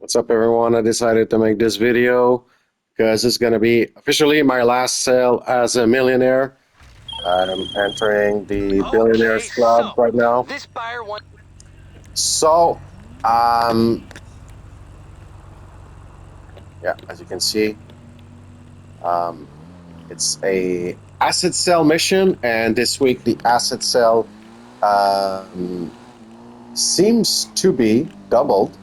What's up, everyone? I decided to make this video because it's going to be officially my last sale as a millionaire. I'm entering the Okay, billionaires club so right now. this buyer wants. So, yeah, as you can see, um, it's a asset sale mission, and this week the asset sale seems to be doubled.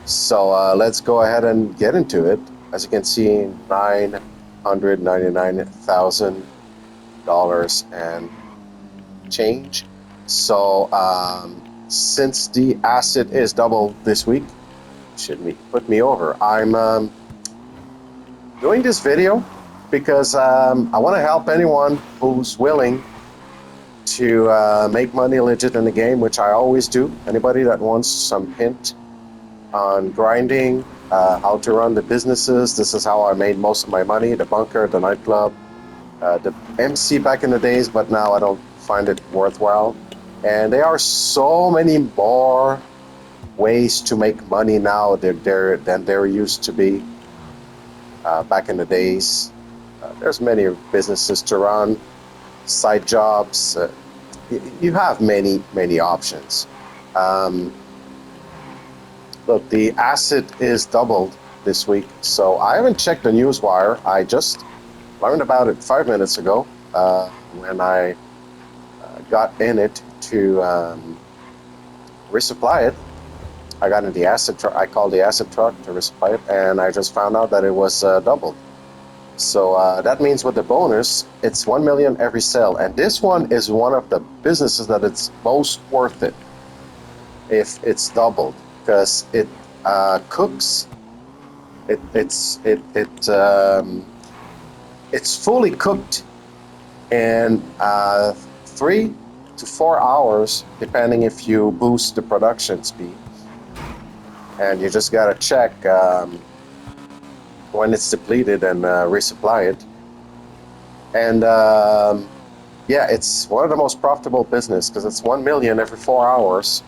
So let's go ahead and get into it. As you can see, $999,000 and change. So since the asset is double this week, should put me over. I'm doing this video because I want to help anyone who's willing to make money legit in the game, which I always do. Anybody that wants some hint on grinding, how to run the businesses. This is how I made most of my money, the bunker, the nightclub, the MC back in the days, but now I don't find it worthwhile. And there are so many more ways to make money now than there used to be back in the days. There's many businesses to run, side jobs. You have many options. Look, the asset is doubled this week, so I haven't checked the newswire. I just learned about it 5 minutes ago when I got in it to resupply it. I got in the asset truck. I called the asset truck to resupply it, and I just found out that it was doubled. So that means with the bonus, it's 1 million every sale, and this one is one of the businesses that it's most worth it if it's doubled, because it cooks. It's fully cooked in 3 to 4 hours, depending if you boost the production speed. And you just gotta check when it's depleted and resupply it. And yeah, it's one of the most profitable business because it's 1 million every 4 hours.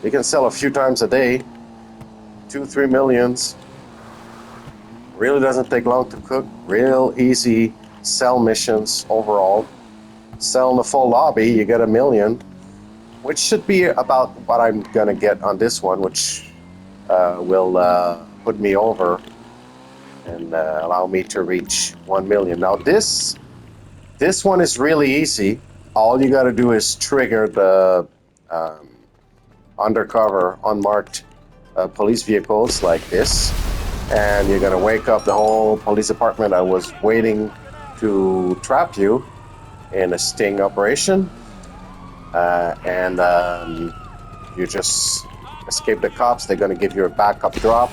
You can sell a few times a day, 2-3 millions. Really doesn't take long to cook. Real easy sell missions overall. Sell in the full lobby, you get 1 million, which should be about what I'm gonna get on this one, which will put me over and allow me to reach 1 million. Now this one is really easy. All you gotta do is trigger the undercover, unmarked police vehicles like this, and you're gonna wake up the whole police department that was waiting to trap you in a sting operation, and you just escape the cops. They're gonna give you a backup drop,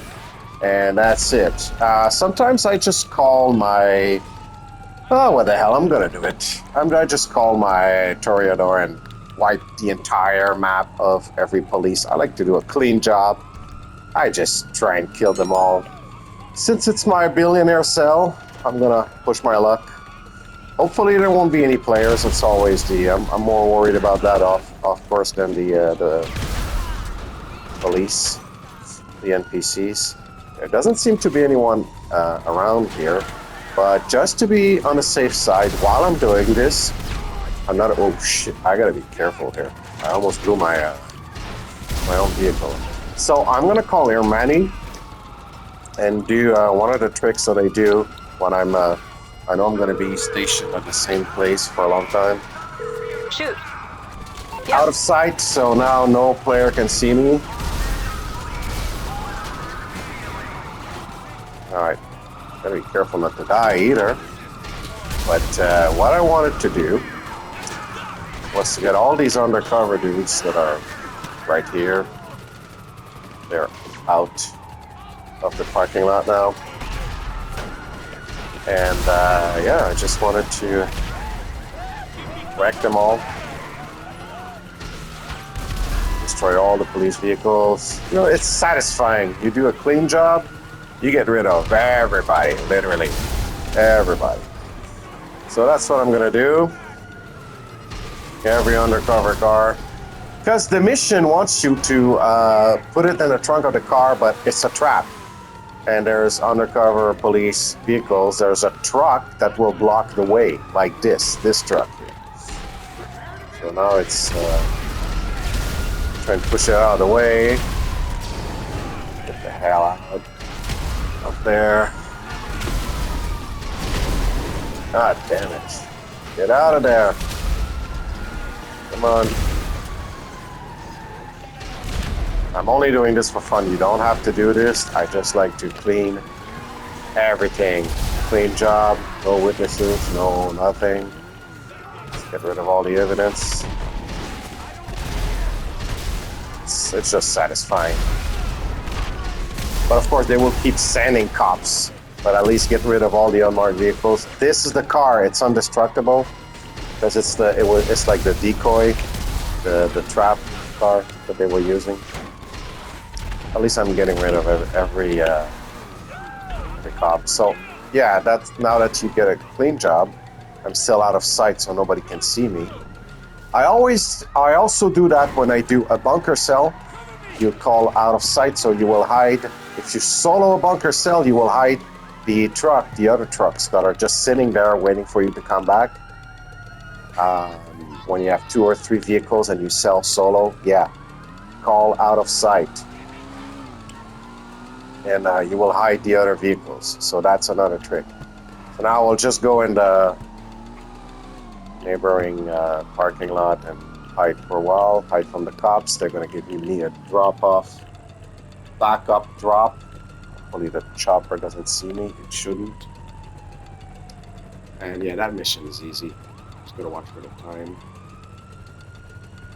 and that's it. Sometimes I just call my what the hell, I'm gonna do it. I'm gonna just call my Toreador and wipe the entire map of every police. I like to do a clean job. I just try and kill them all. Since it's my billionaire cell, I'm gonna push my luck. Hopefully there won't be any players. It's always the I'm more worried about that of course than the police, the NPCs. There doesn't seem to be anyone around here, but just to be on the safe side while I'm doing this, I'm not. Oh shit! I gotta be careful here. I almost blew my my own vehicle. So I'm gonna call Air Manny and do one of the tricks that I do when I'm. I know I'm gonna be stationed at the same place for a long time. Shoot. Yep. Out of sight, so now no player can see me. Alright, gotta be careful not to die either. But what I wanted to do was to get all these undercover dudes that are right here. They're out of the parking lot now. And yeah, I just wanted to wreck them all. Destroy all the police vehicles. You know, it's satisfying. You do a clean job, you get rid of everybody, literally everybody. So that's what I'm gonna do. Every undercover car Because the mission wants you to put it in the trunk of the car, but it's a trap. And there's undercover police vehicles. There's a truck that will block the way, like this truck here. So now it's trying to push it out of the way. Get the hell out. Up there. God damn it. Get out of there. Come on. I'm only doing this for fun. You don't have to do this. I just like to clean everything. Clean job. No witnesses. No nothing. Let's get rid of all the evidence. It's just satisfying. But of course, they will keep sending cops. But at least get rid of all the unmarked vehicles. This is the car. It's indestructible because it's like the decoy, the trap car that they were using. At least I'm getting rid of every cop. So yeah, that's now that you get a clean job. I'm still out of sight, so nobody can see me. I also do that when I do a bunker cell. You call out of sight, so you will hide. If you solo a bunker cell, you will hide the other trucks that are just sitting there waiting for you to come back. When you have 2 or 3 vehicles and you sell solo, yeah, call out of sight. And you will hide the other vehicles. So that's another trick. So now we'll just go in the neighboring parking lot and hide for a while, hide from the cops. They're going to give me a drop-off, backup drop. Hopefully the chopper doesn't see me. It shouldn't. And yeah, that mission is easy. Just got to watch for the time.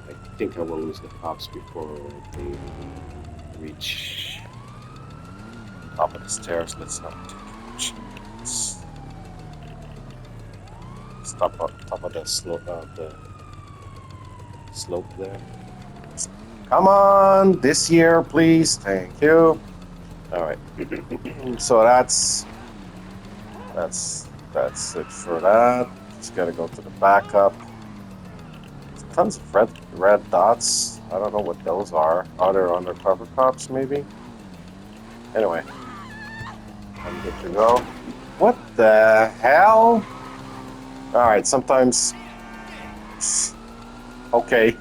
I think I will lose the cops before they reach top of the stairs. Let's not take too much. Stop on top of the slope there. Come on, this year, please. Thank you. All right. So that's it for that. Just gotta go to the backup. Tons of red dots. I don't know what those are. Are there undercover cops, maybe? Anyway, I'm good to go. What the hell? All right, sometimes. Okay.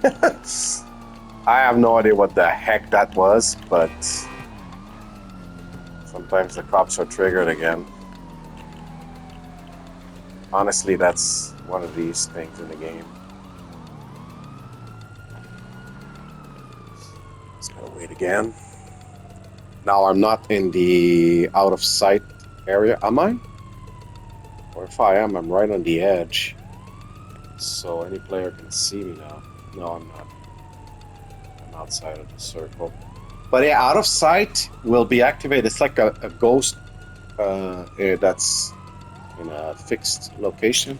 I have no idea what the heck that was, but sometimes the cops are triggered again. Honestly, that's one of these things in the game. Just gotta wait again. Now I'm not in the out of sight area, am I? Or if I am, I'm right on the edge. So any player can see me now. No, I'm not. I'm outside of the circle. But yeah, out of sight will be activated. It's like a ghost that's in a fixed location.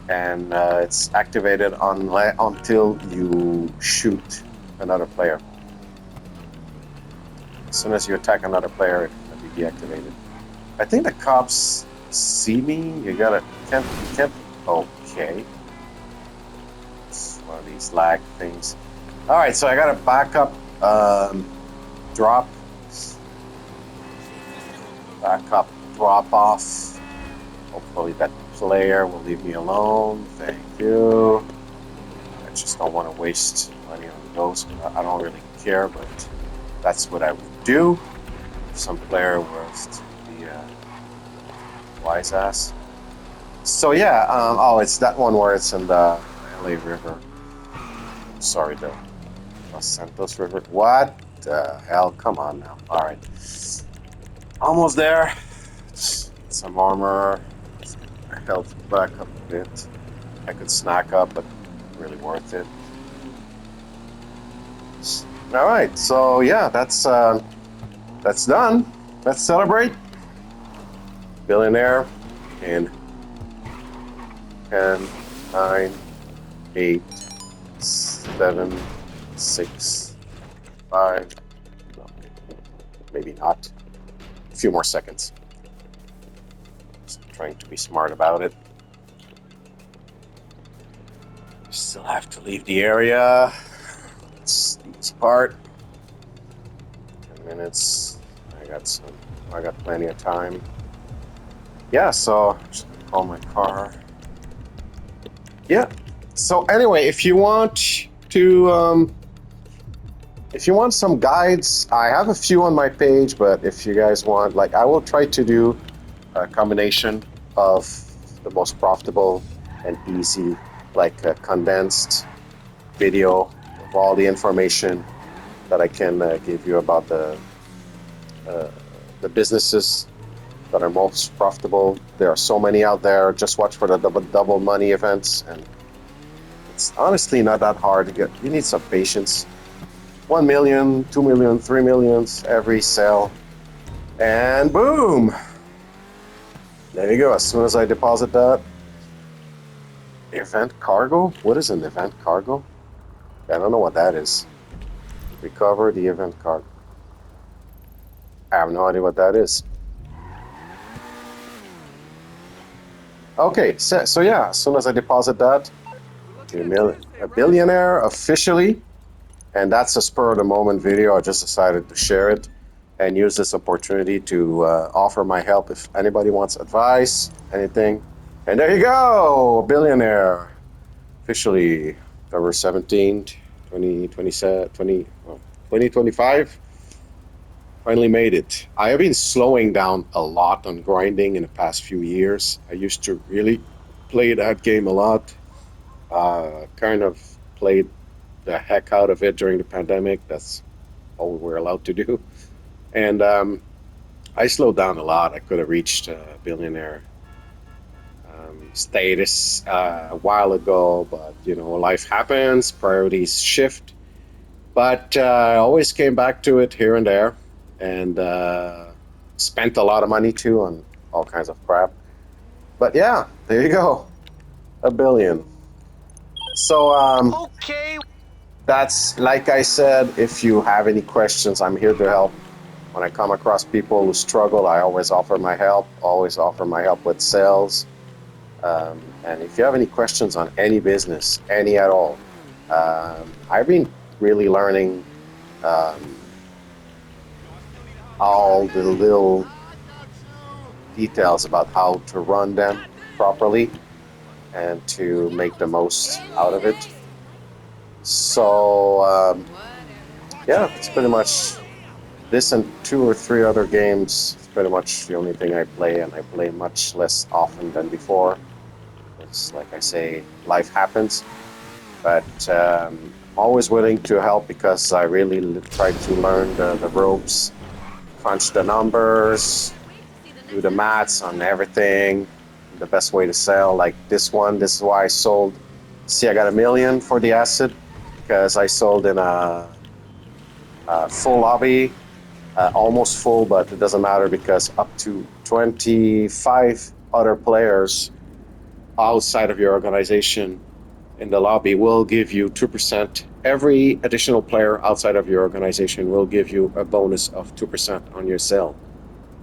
And it's activated until you shoot another player. As soon as you attack another player, it will be deactivated. I think the cops see me. You can't. Okay. It's one of these lag things. All right, so I got a backup drop. Backup drop off. Hopefully that player will leave me alone. Thank you. I just don't want to waste money on those. I don't really care, but that's what I would do. If some player was to be a wise ass. So yeah, oh, it's that one where it's in the LA River. Sorry, the Los Santos River. What the hell? Come on now. All right, almost there. Some armor. My health back up a bit. I could snack up, but really worth it. All right, so yeah, that's done. Let's celebrate. Billionaire in 10, 9, 8, 7, 6, 5. No, maybe not. A few more seconds. Just trying to be smart about it. Still have to leave the area. this part. 10 minutes. I got plenty of time. Yeah, so I'm just gonna call my car. Yeah. So anyway, if you want some guides, I have a few on my page, but if you guys want, like, I will try to do a combination of the most profitable and easy, like a condensed video of all the information that I can give you about the businesses that are most profitable. There are so many out there. Just watch for the double money events, and it's honestly not that hard to get. You need some patience. 1 million, 2 million, 3 millions every sale, and boom! There you go. As soon as I deposit that, event cargo. What is an event cargo? I don't know what that is. Recover the event cargo. I have no idea what that is. Okay, so yeah, as soon as I deposit that, a billionaire officially, and that's a spur of the moment video. I just decided to share it and use this opportunity to offer my help if anybody wants advice, anything. And there you go, billionaire, officially October 17th, 2025. Finally made it. I have been slowing down a lot on grinding in the past few years. I used to really play that game a lot. Kind of played the heck out of it during the pandemic. That's all we were allowed to do. And I slowed down a lot. I could have reached billionaire status a while ago, but life happens, priorities shift. But I always came back to it here and there, and spent a lot of money too on all kinds of crap. But yeah, there you go, a billion. So Okay. that's, like I said, if you have any questions, I'm here to help. When I come across people who struggle, I always offer my help, with sales. And if you have any questions on any business, any at all, I've been really learning all the little details about how to run them properly and to make the most out of it. So yeah, it's pretty much this and 2 or 3 other games. It's pretty much the only thing I play, and I play much less often than before. It's like I say, life happens, but I'm always willing to help because I really try to learn the ropes, crunch the numbers, do the maths on everything, the best way to sell. Like this is why I sold. See, I got $1 million for the asset because I sold in a full lobby, almost full, but it doesn't matter because up to 25 other players outside of your organization in the lobby will give you 2%. Every additional player outside of your organization will give you a bonus of 2% on your sale.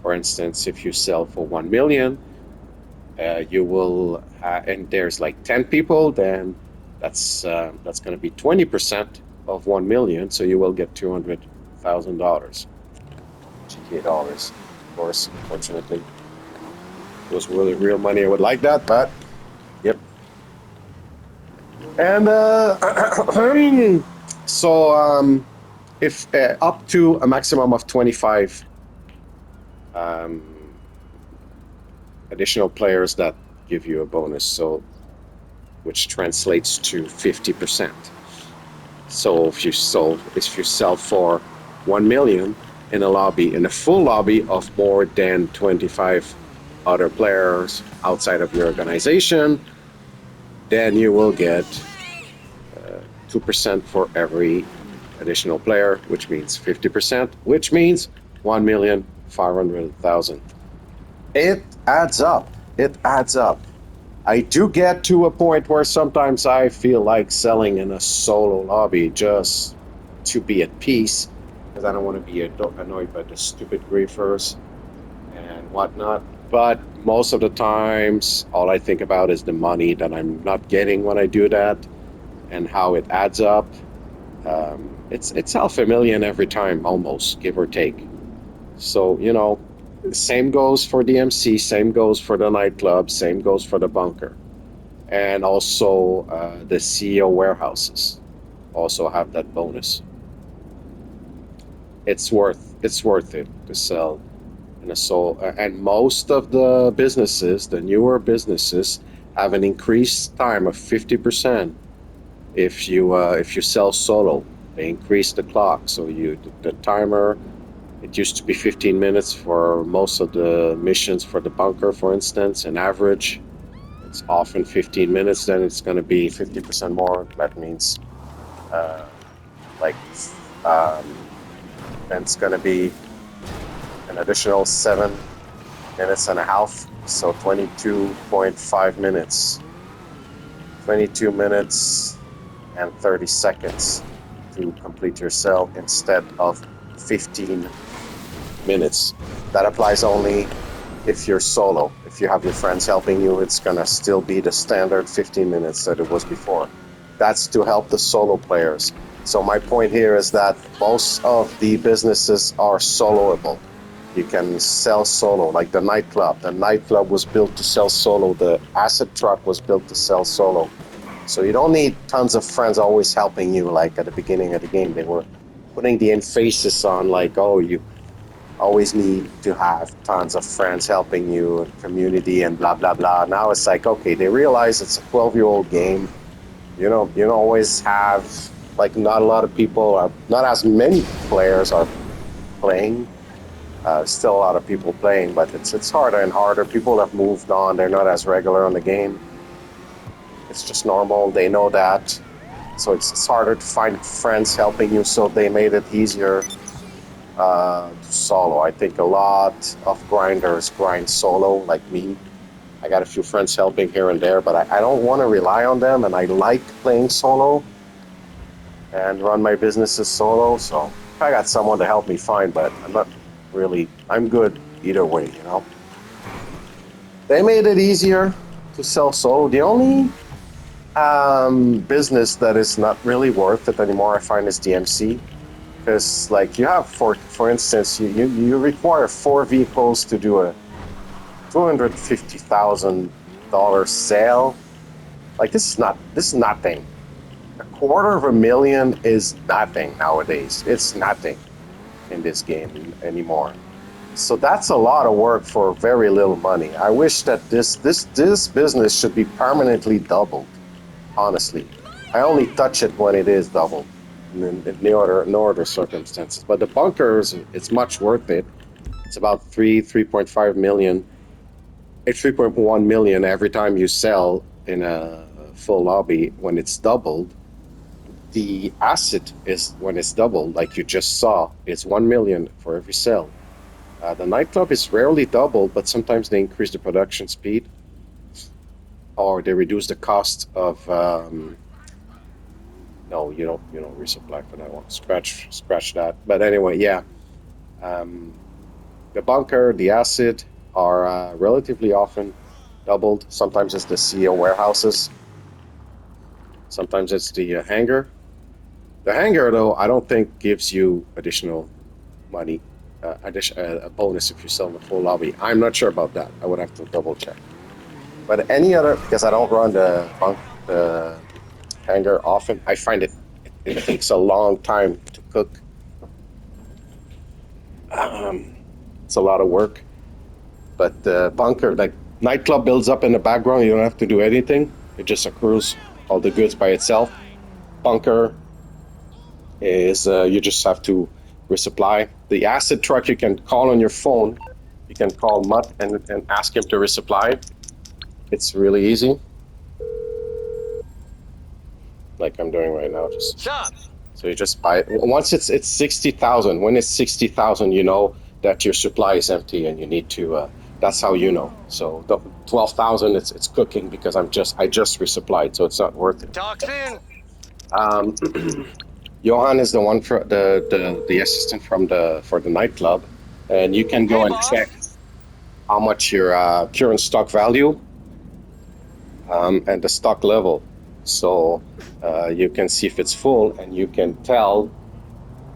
For instance, if you sell for 1 million, you will, and there's like 10 people, then that's going to be 20% of 1 million. So you will get $200,000, GTA dollars, of course. Unfortunately, if it was really real money, I would like that, but yep. And so if up to a maximum of 25 additional players, that give you a bonus, so which translates to 50%. So if you sell for 1 million in a lobby, in a full lobby of more than 25 other players outside of your organization, then you will get 2% for every additional player, which means 50%, which means 1,500,000. It adds up. It adds up. I do get to a point where sometimes I feel like selling in a solo lobby just to be at peace, because I don't want to be annoyed by the stupid griefers and whatnot. But most of the times, all I think about is the money that I'm not getting when I do that and how it adds up. It's half a million every time, almost, give or take. So, you know, same goes for the MC, same goes for the nightclub, same goes for the bunker. And also the CEO warehouses also have that bonus. It's worth it to sell in a soul. And most of the businesses, the newer businesses, have an increased time of 50% if you sell solo. They increase the clock, so the timer. It used to be 15 minutes for most of the missions for the bunker, for instance. An average, it's often 15 minutes. Then it's going to be 50% more. That means uh, like then it's going to be an additional 7 minutes and a half. So 22.5 minutes, 22 minutes and 30 seconds to complete your cell instead of 15 minutes. That applies only if you're solo. If you have your friends helping you, it's gonna still be the standard 15 minutes that it was before. That's to help the solo players. So my point here is that most of the businesses are soloable. You can sell solo, like the nightclub. The nightclub was built to sell solo. The acid truck was built to sell solo. So you don't need tons of friends always helping you. Like at the beginning of the game, they were putting the emphasis on like, oh, you always need to have tons of friends helping you, community, and blah blah blah. Now it's like, okay, they realize it's a 12-year-old game. You don't always have like not a lot of people are not as many players are playing. Still a lot of people playing, but it's harder and harder. People have moved on; they're not as regular on the game. It's just normal. They know that, so it's harder to find friends helping you. So they made it easier solo. I think a lot of grinders grind solo, like me. I got a few friends helping here and there, but I don't want to rely on them, and I like playing solo and run my businesses solo. So I got someone to help me, fine, but I'm good either way, you know. They made it easier to sell solo. The only business that is not really worth it anymore, I find, is DMC. Because like you have for instance, you require 4 vehicles to do a $250,000 sale. Like this is nothing. $250,000 is nothing nowadays. It's nothing in this game anymore. So that's a lot of work for very little money. I wish that this business should be permanently doubled. Honestly, I only touch it when it is doubled in no other circumstances. But the bunkers, it's much worth it. It's about 3.5 million, 3.1 million every time you sell in a full lobby. When it's doubled, the asset is when it's doubled, like you just saw, it's 1 million for every sell. The nightclub is rarely doubled, but sometimes they increase the production speed or they reduce the cost of. No, you don't resupply for that one. Scratch that. But anyway, yeah. Um, the bunker, the acid are relatively often doubled. Sometimes it's the CEO warehouses. Sometimes it's the hangar. The hangar, though, I don't think gives you additional money, a bonus if you sell the full lobby. I'm not sure about that. I would have to double check. But any other, because I don't run the hangar often, I find it takes a long time to cook. It's a lot of work. But the bunker, like nightclub, builds up in the background. You don't have to do anything. It just accrues all the goods by itself. Bunker is you just have to resupply. The acid truck you can call on your phone. You can call Mutt and ask him to resupply. It's really easy, like I'm doing right now. Just Sup? so you just buy it. Once it's 60,000. When it's 60,000, you know that your supply is empty and you need to. That's how you know. So the 12,000, it's cooking because I just resupplied, so it's not worth it. Talk soon. Um, Johan is the one for the assistant for the nightclub, and you can go Hey, and boss. check how much your current stock value and the stock level. So you can see if it's full, and you can tell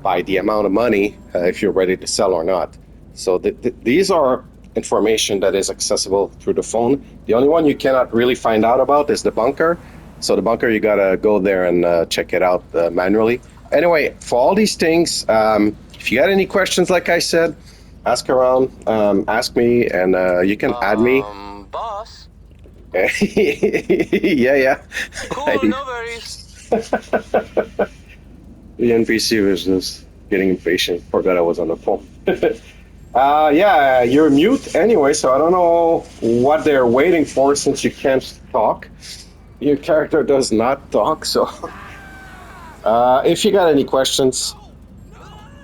by the amount of money if you're ready to sell or not. So these are information that is accessible through the phone. The only one you cannot really find out about is the bunker. So the bunker, you gotta go there and check it out manually. Anyway, for all these things, if you got any questions, like I said, ask around, ask me, and you can add me. Boss. Yeah. Cool, no worries. The NPC was just getting impatient. Forgot I was on the phone. Yeah, you're mute anyway, so I don't know what they're waiting for since you can't talk. Your character does not talk, so. If you got any questions,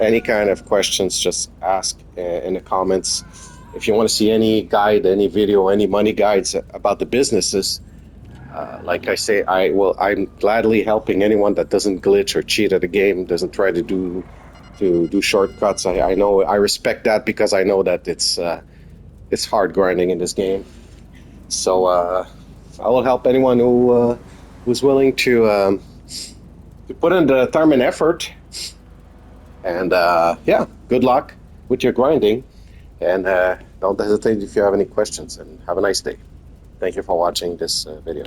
any kind of questions, just ask in the comments. If you want to see any guide, any video, any money guides about the businesses, like I say, I'm gladly helping anyone that doesn't glitch or cheat at a game, doesn't try to do shortcuts. I know, I respect that because I know that it's hard grinding in this game. So I will help anyone who's willing to put in the time and effort. And yeah, good luck with your grinding. And don't hesitate if you have any questions. And have a nice day. Thank you for watching this video.